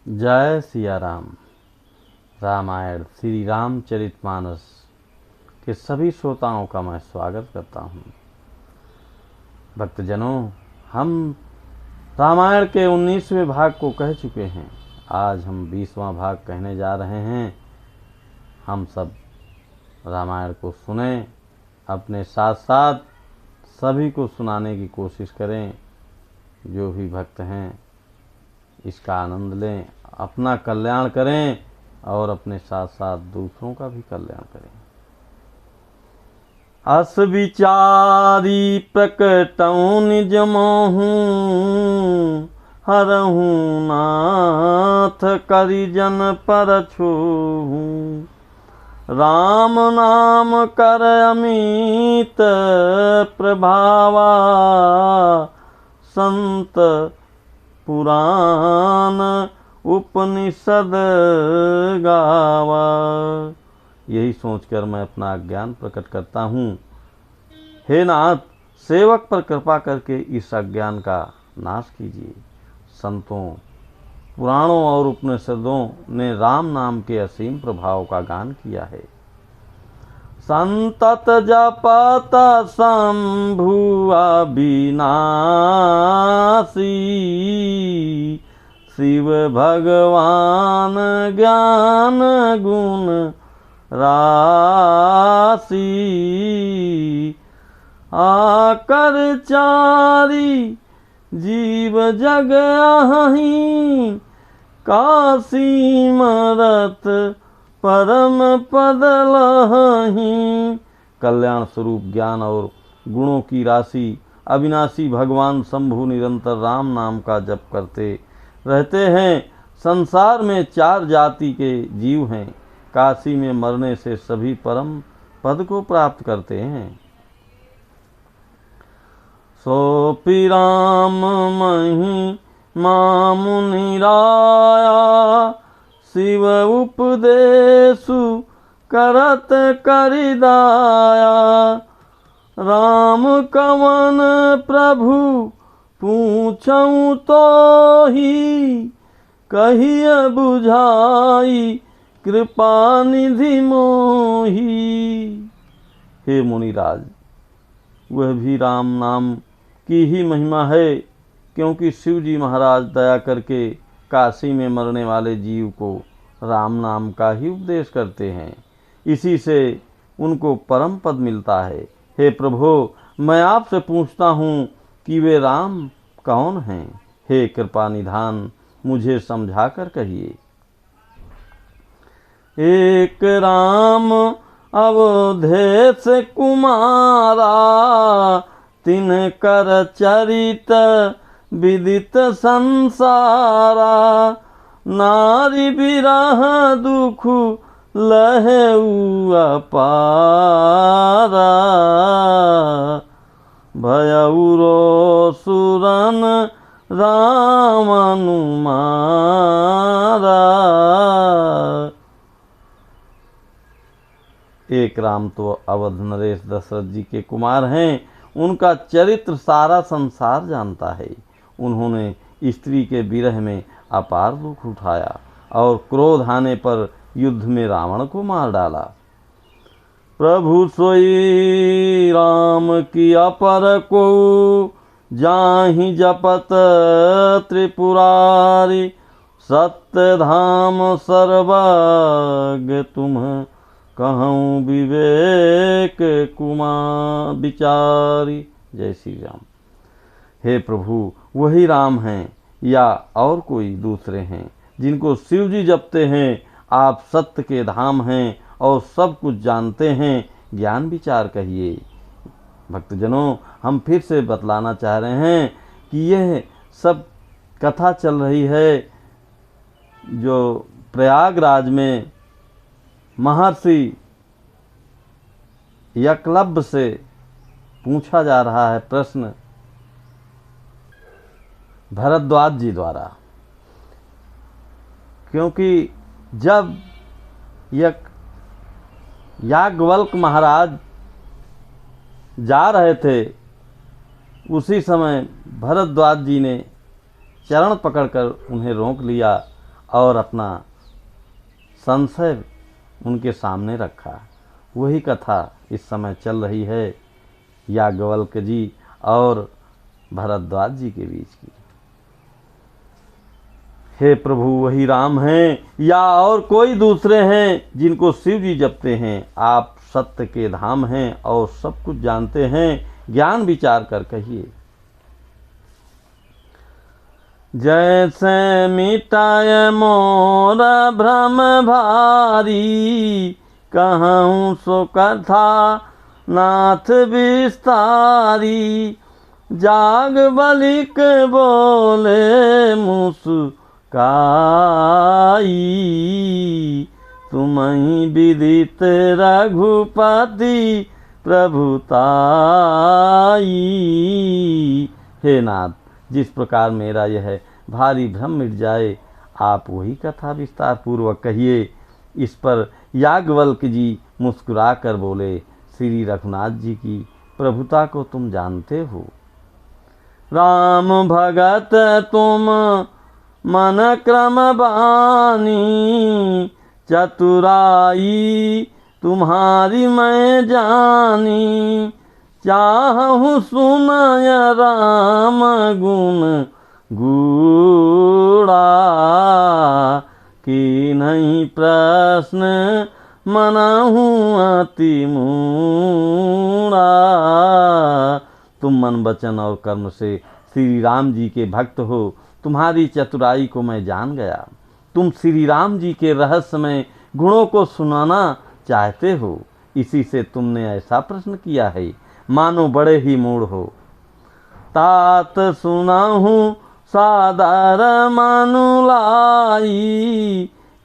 जय सिया राम। रामायण श्री रामचरितमानस के सभी श्रोताओं का मैं स्वागत करता हूँ। भक्तजनों, हम रामायण के 19वें भाग को कह चुके हैं। आज हम 20वां भाग कहने जा रहे हैं। हम सब रामायण को सुनें, अपने साथ साथ सभी को सुनाने की कोशिश करें। जो भी भक्त हैं इसका आनंद लें, अपना कल्याण करें और अपने साथ साथ दूसरों का भी कल्याण करें। अस विचारी प्रकटऊँ निज मोहूँ, हरहूँ नाथ करिजन पर छोहूँ। राम नाम कर अमित प्रभावा, संत पुराण उपनिषद गावा। यही सोचकर मैं अपना ज्ञान प्रकट करता हूँ। हे नाथ, सेवक पर कृपा करके इस अज्ञान का नाश कीजिए। संतों, पुराणों और उपनिषदों ने राम नाम के असीम प्रभाव का गान किया है। संतत जपत शंभु अविनाशी, शिव भगवान ज्ञान गुण राशि। आकर चारी जीव जग अहि, काशी मरत परम पद लहि। कल्याण स्वरूप ज्ञान और गुणों की राशि अविनाशी भगवान शंभु निरंतर राम नाम का जप करते रहते हैं। संसार में 4 जाति के जीव हैं। काशी में मरने से सभी परम पद को प्राप्त करते हैं। सोपि राम मही मामुनि राया, शिव उपदेशु करत करिदाया। राम कवन प्रभु पूछऊँ तो ही, कहिए बुझाई कृपा निधि मोही। हे मुनिराज, वह भी राम नाम की ही महिमा है, क्योंकि शिव जी महाराज दया करके काशी में मरने वाले जीव को राम नाम का ही उपदेश करते हैं। इसी से उनको परम पद मिलता है। हे प्रभु, मैं आपसे पूछता हूँ कि वे राम कौन हैं? हे कृपा निधान, मुझे समझा कर कहिए। एक राम अवधेश कुमारा, तिनकर चरित विदित संसारा। नारी विरह दुख लहेउ अपारा, भयउ रोसुरन राम अनुमारा। एक राम तो अवध नरेश दशरथ जी के कुमार हैं। उनका चरित्र सारा संसार जानता है। उन्होंने स्त्री के विरह में अपार दुख उठाया और क्रोध आने पर युद्ध में रावण को मार डाला। प्रभु सोई राम की अपर को, जाहि जपत त्रिपुरारी। सत्य धाम सर्वज्ञ तुम, कहूँ विवेक कुमार विचारी। जय श्री राम। हे प्रभु, वही राम हैं या और कोई दूसरे हैं जिनको शिव जी जपते हैं? आप सत्य के धाम हैं और सब कुछ जानते हैं। ज्ञान विचार कहिए। भक्तजनों, हम फिर से बतलाना चाह रहे हैं कि यह सब कथा चल रही है जो प्रयागराज में महर्षि एकलव्य से पूछा जा रहा है प्रश्न भरद्वाज जी द्वारा। क्योंकि जब याज्ञवल्क्य महाराज जा रहे थे, उसी समय भरद्वाज जी ने चरण पकड़कर उन्हें रोक लिया और अपना संशय उनके सामने रखा। वही कथा इस समय चल रही है याज्ञवल्क्य जी और भरद्वाज जी के बीच की। हे प्रभु, वही राम हैं या और कोई दूसरे हैं जिनको शिव जी जपते हैं? आप सत्य के धाम हैं और सब कुछ जानते हैं, ज्ञान विचार कर कहिए। जैसे मिटाय मोर भ्रम भारी, कहूँ सो कथा नाथ विस्तारी। जाग बलिक बोले मुस्काई, तुम्हीं विदित रघुपति प्रभुताई। हे नाथ, जिस प्रकार मेरा यह भारी भ्रम मिट जाए, आप वही कथा विस्तार पूर्वक कहिए। इस पर याज्ञवल्क्य जी मुस्कुरा कर बोले, श्री रघुनाथ जी की प्रभुता को तुम जानते हो। राम भगत तुम मन क्रम बानी, चतुराई तुम्हारी मैं जानी। चाहूँ सुनय राम गुण गूढ़ा, कि नहीं प्रश्न मनाहूँ अति मूढ़ा। तुम मन वचन और कर्म से श्री राम जी के भक्त हो, तुम्हारी चतुराई को मैं जान गया। तुम श्री राम जी के रहस्यमय गुणों को सुनाना चाहते हो, इसी से तुमने ऐसा प्रश्न किया है, मानो बड़े ही मूढ़ हो। तात सुनाहूँ सादर मनुलाई,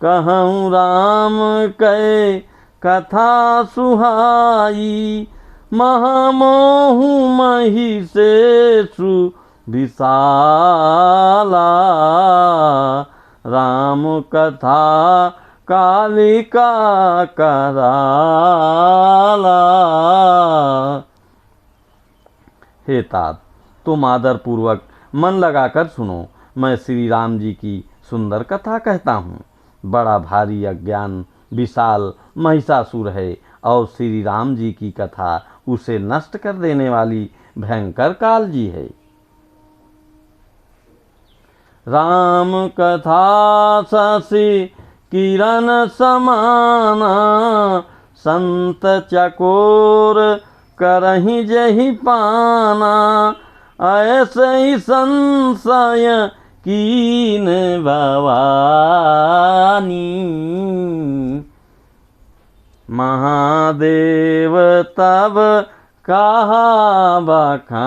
कहूँ राम कै कथा सुहाई। महामोहु महिषेषु विशाला, राम कथा कालिका कराला। हे तात, तुम आदर पूर्वक मन लगाकर सुनो। मैं श्री राम जी की सुंदर कथा कहता हूँ। बड़ा भारी अज्ञान विशाल महिषासुर है और श्री राम जी की कथा उसे नष्ट कर देने वाली भयंकर काल जी है। राम कथा शशि किरण समाना, संत चकोर करहि जहि पाना। ऐसे ही संशय कीन भवानी, महादेव तब कहा बखानी।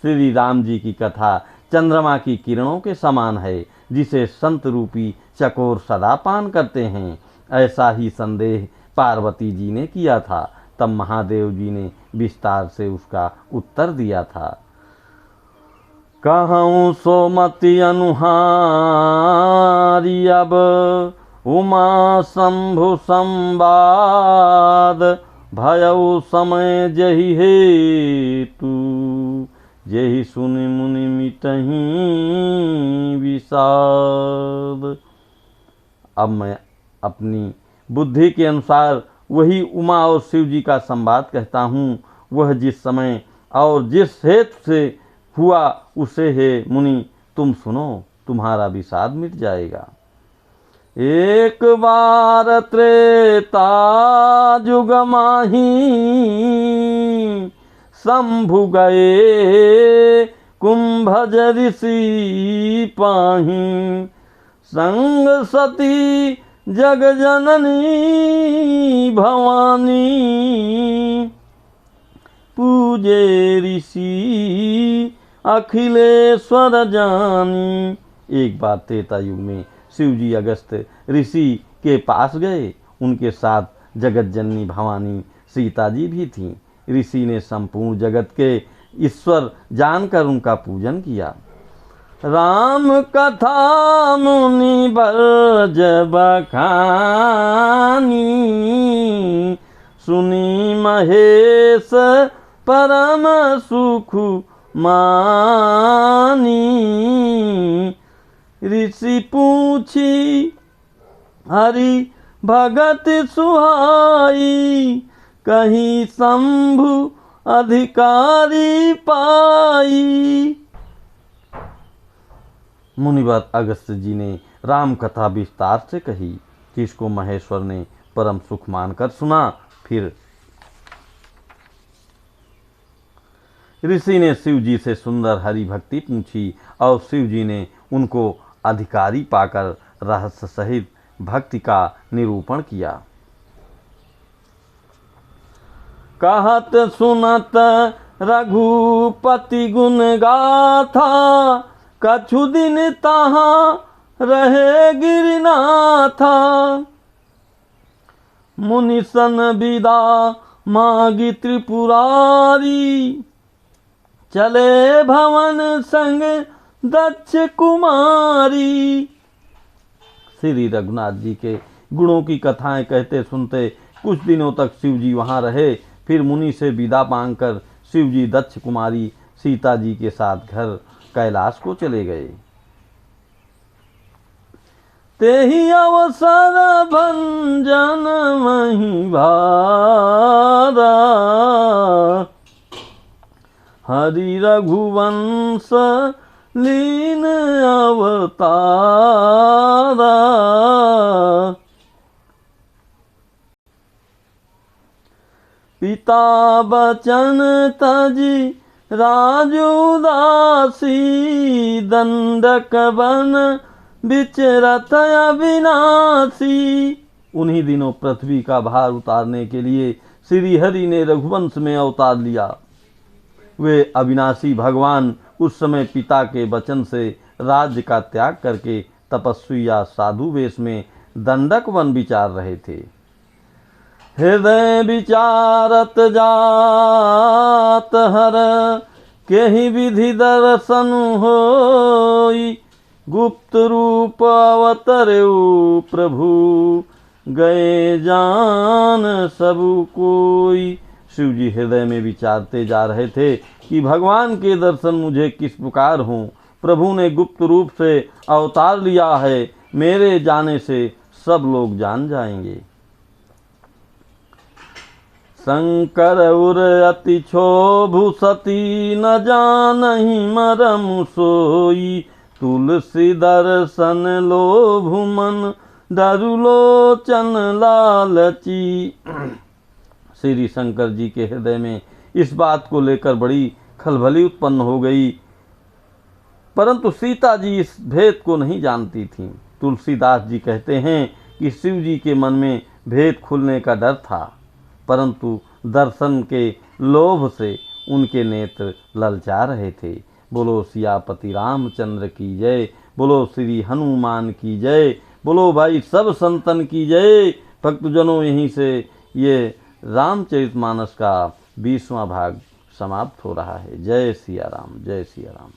श्री राम जी की कथा चंद्रमा की किरणों के समान है, जिसे संत रूपी चकोर सदा पान करते हैं। ऐसा ही संदेह पार्वती जी ने किया था। तब महादेव जी ने विस्तार से उसका उत्तर दिया था। कहूँ सोमति अनुहारी, अब उमा शंभु संवाद। भयउ समय जहि हेतु, जेहि सुनि मुनि मिटहि विषाद। अब मैं अपनी बुद्धि के अनुसार वही उमा और शिव जी का संवाद कहता हूँ। वह जिस समय और जिस हेतु से हुआ उसे हे मुनि तुम सुनो, तुम्हारा विषाद मिट जाएगा। एक बार त्रेता जुग माही, शंभु गए कुंभज ऋषि पाही। संग सती जग जननी भवानी, पूजे ऋषि अखिलेश्वर जानी। एक बार त्रेता युग में शिव जी अगस्त ऋषि के पास गए। उनके साथ जगत जननी भवानी सीता जी भी थीं। ऋषि ने संपूर्ण जगत के ईश्वर जानकर उनका पूजन किया। राम कथा मुनि बरज बखानी, सुनी महेश परम सुख मानी। ऋषि पूछी हरि भगत सुहाई, कहीं शंभु अधिकारी पाई। मुनिवर अगस्त्य जी ने राम कथा विस्तार से कही, जिसको महेश्वर ने परम सुख मानकर सुना। फिर ऋषि ने शिव जी से सुंदर हरि भक्ति पूछी और शिव जी ने उनको अधिकारी पाकर रहस्य सहित भक्ति का निरूपण किया। कहत सुनत रघुपति गुण गाथा, कछु दिन तहाँ रहे गिरनाथा। मुनिसन विदा मागी त्रिपुरारी, चले भवन संग दक्ष कुमारी। श्री रघुनाथ जी के गुणों की कथाएं कहते सुनते कुछ दिनों तक शिव जी वहां रहे। फिर मुनि से विदा मांगकर शिव जी दक्ष कुमारी सीता जी के साथ घर कैलाश को चले गए। तेहि अवसर भंजन मही भारा, हरि रघुवंश लीन अवतारा। पिता बचन तजी राजुदासी, दंडक बन विचरत अविनाशी। उन्हीं दिनों पृथ्वी का भार उतारने के लिए श्री हरि ने रघुवंश में अवतार लिया। वे अविनाशी भगवान उस समय पिता के वचन से राज्य का त्याग करके तपस्वी या साधु वेश में दंडक वन विचार रहे थे। हृदय विचारत जात हर, केहि विधि दर्शन होई। गुप्त रूप अवतरेउ प्रभु, गए जान सबु कोई। शिव जी हृदय में विचारते जा रहे थे कि भगवान के दर्शन मुझे किस प्रकार हों। प्रभु ने गुप्त रूप से अवतार लिया है, मेरे जाने से सब लोग जान जाएंगे। शंकर उर अति क्षोभु सती, न जानहि मरम सोई। तुलसी दर्शन लोभु मन, डरु लोचन लालची। श्री शंकर जी के हृदय में इस बात को लेकर बड़ी खलबली उत्पन्न हो गई, परंतु सीता जी इस भेद को नहीं जानती थीं। तुलसीदास जी कहते हैं कि शिव जी के मन में भेद खुलने का डर था, परंतु दर्शन के लोभ से उनके नेत्र ललचा रहे थे। बोलो सियापति रामचंद्र की जय, बोलो श्री हनुमान की जय, बोलो भाई सब संतन की जय। भक्तजनों, यहीं से ये रामचरितमानस का 20वां भाग समाप्त हो रहा है। जय सिया राम, जय सिया राम।